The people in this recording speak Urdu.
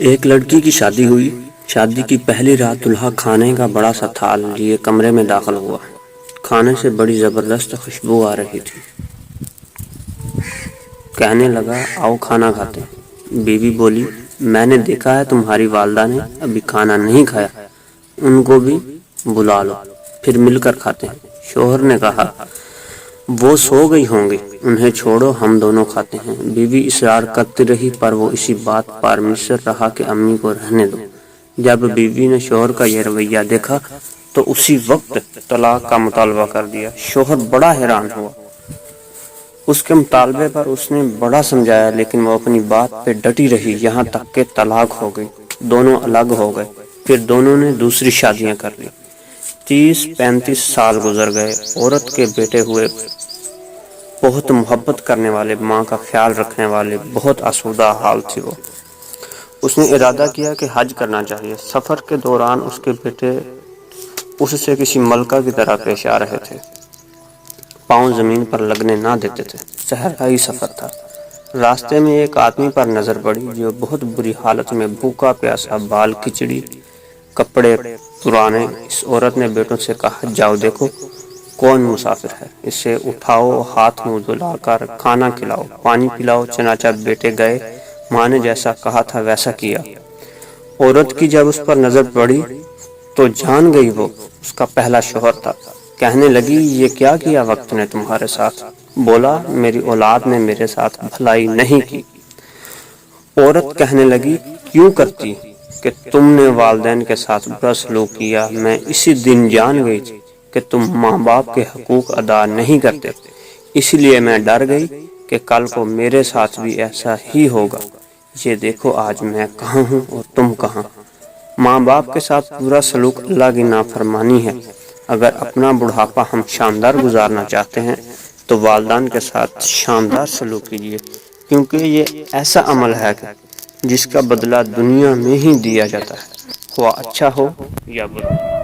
ایک لڑکی کی شادی ہوئی۔ شادی کی پہلی رات دلہا کھانے کا بڑا سا تھال لیے کمرے میں داخل ہوا۔ کھانے سے بڑی زبردست خوشبو آ رہی تھی۔ کہنے لگا آؤ کھانا کھاتے ہیں۔ بیوی بولی میں نے دیکھا ہے تمہاری والدہ نے ابھی کھانا نہیں کھایا، ان کو بھی بلا لو پھر مل کر کھاتے ہیں۔ شوہر نے کہا وہ سو گئی ہوں گی، انہیں چھوڑو ہم دونوں کھاتے ہیں۔ بیوی اصرار کرتی رہی پر وہ اسی بات پر مصر رہا کہ امی کو رہنے دو۔ جب بیوی نے شوہر کا یہ رویہ دیکھا تو اسی وقت طلاق کا مطالبہ کر دیا۔ شوہر بڑا حیران ہوا۔ اس کے مطالبے پر اس نے بڑا سمجھایا لیکن وہ اپنی بات پہ ڈٹی رہی، یہاں تک کہ طلاق ہو گئی۔ دونوں الگ ہو گئے۔ پھر دونوں نے دوسری شادیاں کر لی۔ 30-35 سال گزر گئے۔ عورت کے بیٹے ہوئے، بہت محبت کرنے والے، ماں کا خیال رکھنے والے، بہت آسودہ حال تھی وہ۔ اس نے ارادہ کیا کہ حج کرنا چاہیے۔ سفر کے دوران اس کے بیٹے اس سے کسی ملکہ کی طرح پیش آ رہے تھے، پاؤں زمین پر لگنے نہ دیتے تھے۔ صحرائی سفر تھا۔ راستے میں ایک آدمی پر نظر پڑی جو بہت بری حالت میں بھوکا پیاسا، بال کچڑی، کپڑے پرانے۔ اس عورت نے بیٹوں سے کہا جاؤ دیکھو کون مسافر ہے، اسے اٹھاؤ، ہاتھ منہ دھلا کر کھانا کھلاؤ، پانی پلاؤ۔ چنانچہ بیٹے گئے، ماں نے جیسا کہا تھا ویسا کیا۔ عورت کی جب اس پر نظر پڑی تو جان گئی وہ اس کا پہلا شوہر تھا۔ کہنے لگی یہ کیا کیا وقت نے تمہارے ساتھ؟ بولا میری اولاد نے میرے ساتھ بھلائی نہیں کی۔ عورت کہنے لگی کیوں کرتی کہ تم نے والدین کے ساتھ برا سلوک کیا، میں اسی دن جان گئی تھی کہ تم ماں باپ کے حقوق ادا نہیں کرتے، اس لیے میں ڈر گئی کہ کل کو میرے ساتھ بھی ایسا ہی ہوگا۔ یہ دیکھو آج میں کہاں ہوں اور تم کہاں۔ ماں باپ کے ساتھ برا سلوک اللہ کی نافرمانی ہے۔ اگر اپنا بڑھاپا ہم شاندار گزارنا چاہتے ہیں تو والدین کے ساتھ شاندار سلوک کیجیے، کیونکہ یہ ایسا عمل ہے جس کا بدلہ دنیا میں ہی دیا جاتا ہے، خواہ اچھا ہو یا برا۔